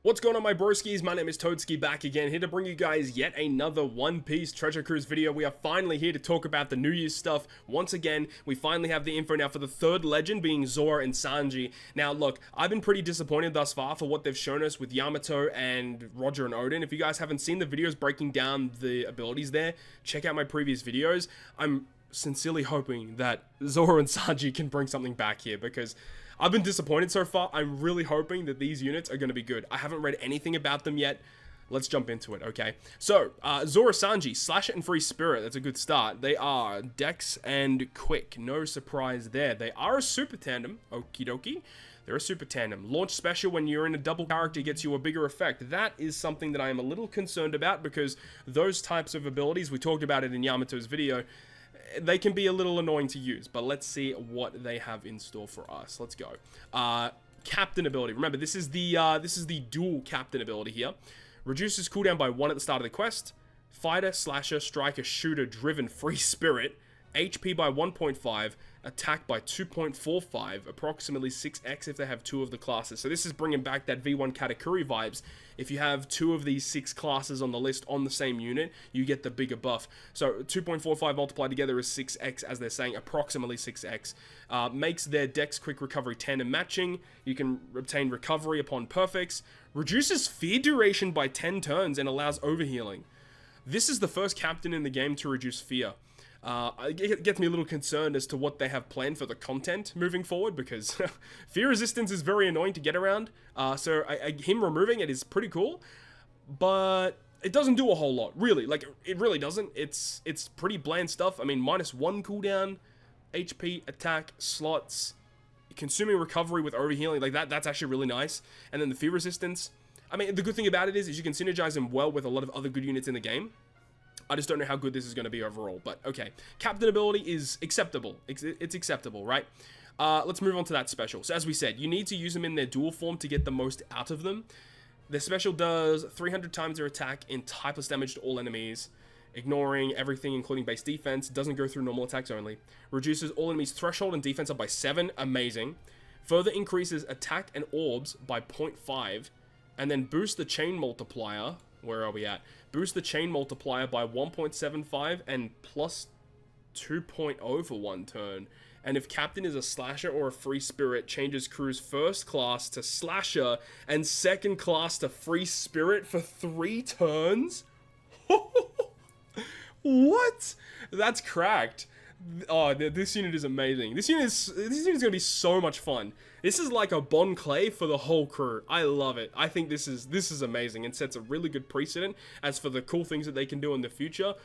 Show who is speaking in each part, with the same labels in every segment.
Speaker 1: What's going on, my broskiis? My name is Toadski, back again, here to bring you guys yet another One Piece Treasure Cruise video. We are finally here to talk about the New Year's stuff. Once again, we finally have the info now for the third legend, being Zoro and Sanji. Now, look, I've been pretty disappointed thus far for what they've shown us with Yamato and Roger and Odin. If you guys haven't seen the videos breaking down the abilities there, check out my previous videos. I'm sincerely hoping that Zoro and Sanji can bring something back here, because I've been disappointed so far. I'm really hoping that these units are going to be good. I haven't read anything about them yet. Let's jump into it, okay? So, ZORO SANJI, Slash It and Free Spirit. That's a good start. They are Dex and Quick. No surprise there. They are a super tandem. Okie dokie. They're a super tandem. Launch special when you're in a double character gets you a bigger effect. That is something that I am a little concerned about, because those types of abilities, we talked about it in Yamato's video, they can be a little annoying to use, but let's see what they have in store for us. Let's go. Captain ability. Remember, this is the dual captain ability here. Reduces cooldown by 1 at the start of the quest. Fighter, slasher, striker, shooter, driven, free spirit. HP by 1.5. Attack by 2.45. Approximately 6x if they have 2 of the classes. So this is bringing back that V1 Katakuri vibes. If you have 2 of these 6 classes on the list on the same unit, you get the bigger buff. So 2.45 multiplied together is 6x, as they're saying, approximately 6x. Makes their Dex Quick Recovery tandem matching. You can obtain recovery upon perfects. Reduces fear duration by 10 turns and allows overhealing. This is the first captain in the game to reduce fear. It gets me a little concerned as to what they have planned for the content moving forward, because fear resistance is very annoying to get around. So him removing it is pretty cool, but it doesn't do a whole lot, really. Like, it really doesn't. It's pretty bland stuff. I mean, -1 cooldown, HP, attack, slots, consuming recovery with overhealing, like that's actually really nice. And then the fear resistance. I mean, the good thing about it is you can synergize them well with a lot of other good units in the game. I just don't know how good this is going to be overall, but okay. Captain ability is acceptable. It's acceptable, right? Let's move on to that special. So as we said, you need to use them in their dual form to get the most out of them. Their special does 300 times their attack in typeless damage to all enemies, ignoring everything including base defense. Doesn't go through normal attacks only. Reduces all enemies' threshold and defense up by 7. Amazing. Further increases attack and orbs by 0.5, and then boosts the chain multiplier. Where are we at? Boost the chain multiplier by 1.75 and plus 2.0 for 1 turn. And if captain is a slasher or a free spirit, changes crew's first class to slasher and second class to free spirit for 3 turns? What? That's cracked. Oh, this unit is amazing. This unit is going to be so much fun. This is like a Bon Clay for the whole crew. I love it. I think this is amazing and sets a really good precedent as for the cool things that they can do in the future.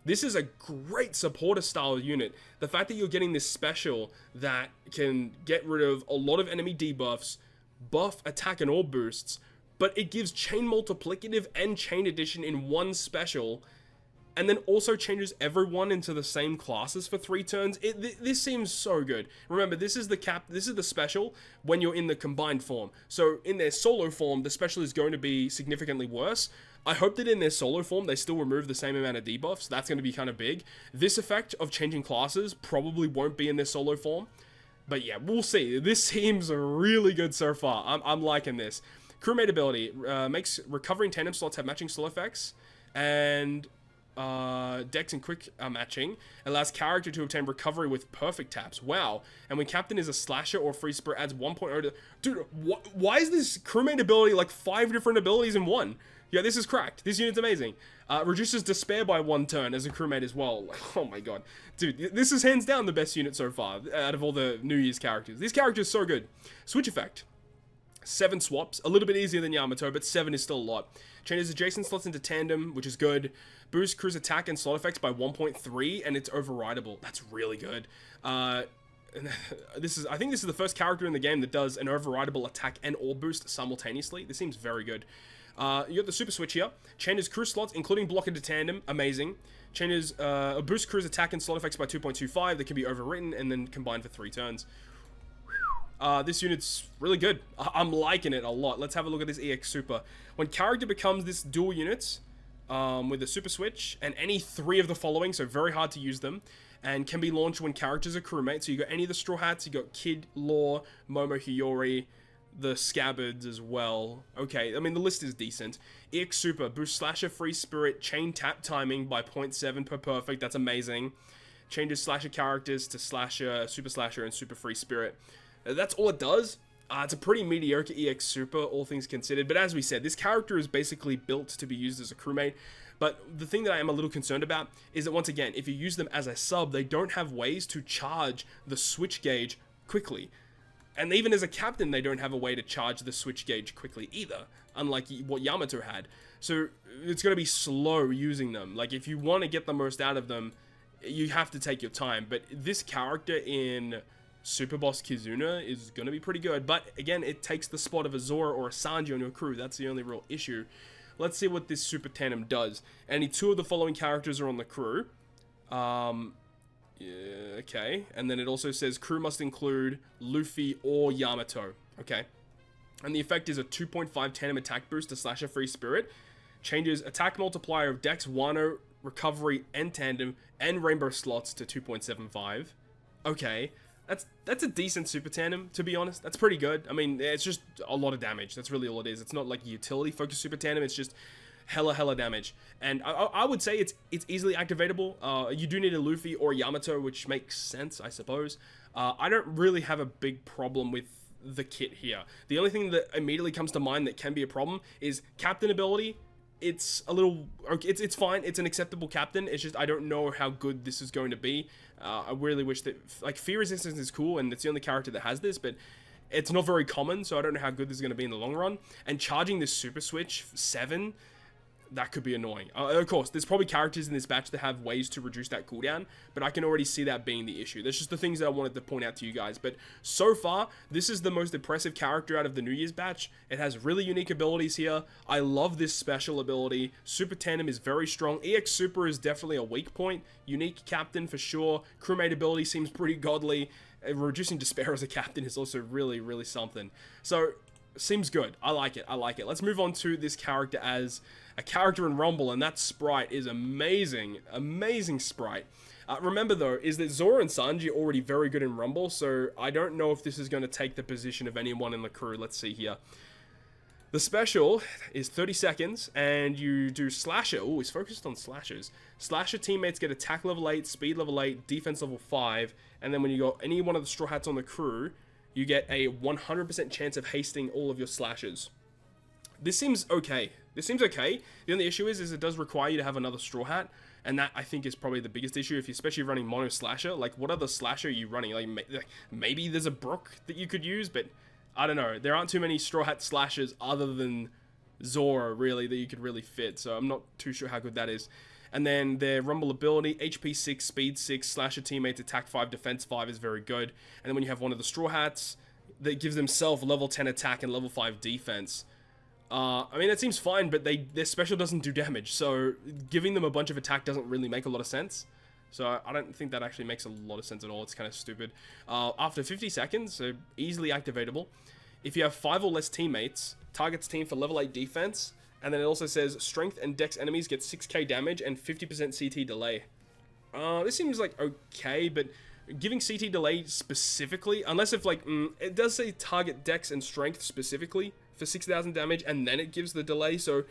Speaker 1: This is a great supporter style unit. The fact that you're getting this special that can get rid of a lot of enemy debuffs, buff attack and orb boosts, but it gives chain multiplicative and chain addition in one special, and then also changes everyone into the same classes for 3 turns. This seems so good. Remember, this is the special when you're in the combined form. So in their solo form, the special is going to be significantly worse. I hope that in their solo form, they still remove the same amount of debuffs. That's going to be kind of big. This effect of changing classes probably won't be in their solo form. But yeah, we'll see. This seems really good so far. I'm liking this. Crewmate ability makes recovery and tandem slots have matching slow effects. And Dex and Quick are matching. Allows character to obtain recovery with perfect taps. Wow. And when captain is a slasher or free spirit, adds 1.0 to... Dude, why is this crewmate ability like 5 different abilities in one? Yeah, this is cracked. This unit's amazing. Reduces despair by 1 turn as a crewmate as well. Oh my god. Dude, this is hands down the best unit so far out of all the New Year's characters. This character is so good. Switch effect. 7 swaps. A little bit easier than Yamato, but 7 is still a lot. Changes adjacent slots into tandem, which is good. Boosts crew's attack and slot effects by 1.3, and it's overrideable. That's really good. I think this is the first character in the game that does an overrideable attack and orb boost simultaneously. This seems very good. You got the super switch here. Changes crew slots, including block into tandem. Amazing. Changes boost crew's attack and slot effects by 2.25. That can be overwritten and then combined for 3 turns. This unit's really good. I'm liking it a lot. Let's have a look at this EX Super. When character becomes this dual unit with the super switch and any 3 of the following, so very hard to use them, and can be launched when characters are crewmates. So you got any of the Straw Hats, you got Kid, Law, Momo, Hiyori, the scabbards as well. Okay, I mean, the list is decent. EX Super, boost Slasher Free Spirit, chain tap timing by 0.7 per perfect. That's amazing. Changes Slasher characters to Slasher, Super Slasher, and Super Free Spirit. That's all it does. It's a pretty mediocre EX Super, all things considered. But as we said, this character is basically built to be used as a crewmate. But the thing that I am a little concerned about is that, once again, if you use them as a sub, they don't have ways to charge the switch gauge quickly. And even as a captain, they don't have a way to charge the switch gauge quickly either, unlike what Yamato had. So it's going to be slow using them. Like, if you want to get the most out of them, you have to take your time. But this character in Super Boss Kizuna is going to be pretty good. But again, it takes the spot of a Zoro or a Sanji on your crew. That's the only real issue. Let's see what this Super Tandem does. Any two of the following characters are on the crew. Yeah, okay, and then it also says crew must include Luffy or Yamato. Okay, and the effect is a 2.5 tandem attack boost to Slasher Free Spirit. Changes attack multiplier of Dex, Wano, Recovery, and Tandem, and Rainbow slots to 2.75. Okay, that's a decent Super Tandem, to be honest. That's pretty good. I mean, it's just a lot of damage. That's really all it is. It's not like a utility-focused Super Tandem. It's just hella damage, and I would say it's easily activatable. You do need a Luffy or Yamato, which makes sense, I suppose. I don't really have a big problem with the kit here. The only thing that immediately comes to mind that can be a problem is captain ability. It's a little, it's fine. It's an acceptable captain. It's just I don't know how good this is going to be. I really wish that, like, Fear Resistance is cool, and it's the only character that has this, but it's not very common, so I don't know how good this is going to be in the long run. And charging this Super Switch 7, that could be annoying. Of course, there's probably characters in this batch that have ways to reduce that cooldown, but I can already see that being the issue. That's just the things that I wanted to point out to you guys. But so far, this is the most impressive character out of the New Year's batch. It has really unique abilities here. I love this special ability. Super Tandem is very strong. EX Super is definitely a weak point. Unique captain for sure. Crewmate ability seems pretty godly. Reducing despair as a captain is also really something. So, seems good. I like it. Let's move on to this character as a character in Rumble, and that sprite is amazing. Amazing sprite. Remember, though, is that Zoro and Sanji are already very good in Rumble, so I don't know if this is going to take the position of anyone in the crew. Let's see here. The special is 30 seconds, and you do Slasher. Oh, he's focused on Slashers. Slasher teammates get attack level 8, speed level 8, defense level 5, and then when you got any one of the Straw Hats on the crew, you get a 100% chance of hasting all of your Slashers. This seems okay. The only issue is it does require you to have another Straw Hat, and that, I think, is probably the biggest issue if you're especially running Mono Slasher. Like, what other Slasher are you running? Like, maybe there's a Brook that you could use, but I don't know. There aren't too many Straw Hat Slashers other than Zoro, really, that you could really fit, so I'm not too sure how good that is. And then their Rumble ability, HP 6, Speed 6, Slasher teammates, Attack 5, Defense 5 is very good. And then when you have one of the Straw Hats, that gives themselves level 10 attack and level 5 defense. I mean, that seems fine, but their special doesn't do damage, so giving them a bunch of attack doesn't really make a lot of sense. So I don't think that actually makes a lot of sense at all. It's kind of stupid. After 50 seconds, so easily activatable, if you have 5 or less teammates, targets team for level 8 defense, and then it also says strength and dex enemies get 6k damage and 50% CT delay. This seems like okay, but giving CT delay specifically, unless if like, it does say target dex and strength specifically for 6,000 damage, and then it gives the delay. So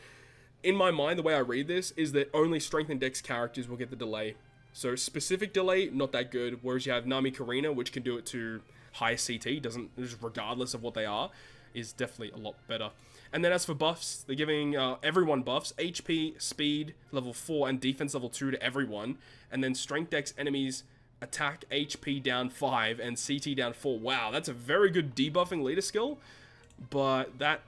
Speaker 1: in my mind, the way I read this is that only strength and dex characters will get the delay. So specific delay, not that good, whereas you have Nami Karina, which can do it to higher CT, doesn't, just regardless of what they are, is definitely a lot better. And then as for buffs, they're giving everyone buffs, HP, speed, level 4, and defense level 2 to everyone, and then strength dex enemies, attack HP down 5, and CT down 4. Wow, that's a very good debuffing leader skill, but that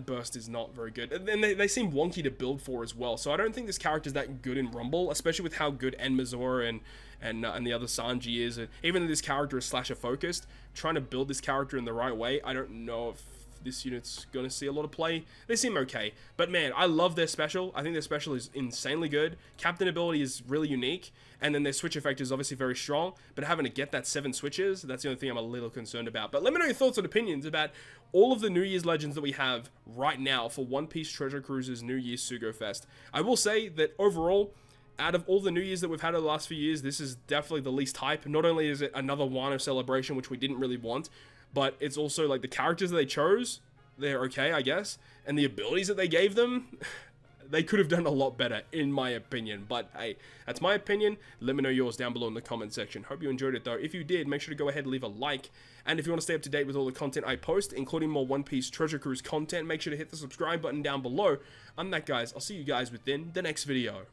Speaker 1: burst is not very good. And they seem wonky to build for as well, so I don't think this character is that good in Rumble, especially with how good Enmazora and the other Sanji is. And even though this character is slasher focused, trying to build this character in the right way, I don't know if this unit's gonna see a lot of play. They seem okay, but man, I love their special. I think their special is insanely good. Captain ability is really unique, and then their switch effect is obviously very strong, but having to get that 7 switches, that's the only thing I'm a little concerned about. But let me know your thoughts and opinions about all of the New Year's legends that we have right now for One Piece Treasure Cruise's New Year's Sugo-Fest. I will say that overall, out of all the New Year's that we've had over the last few years, this is definitely the least hype. Not only is it another Wano celebration, which we didn't really want, but it's also like the characters that they chose, they're okay, I guess, and the abilities that they gave them, they could have done a lot better, in my opinion. But hey, that's my opinion. Let me know yours down below in the comment section. Hope you enjoyed it though. If you did, make sure to go ahead and leave a like. And if you want to stay up to date with all the content I post, including more One Piece Treasure Cruise content, make sure to hit the subscribe button down below. I'm that, guys. I'll see you guys within the next video.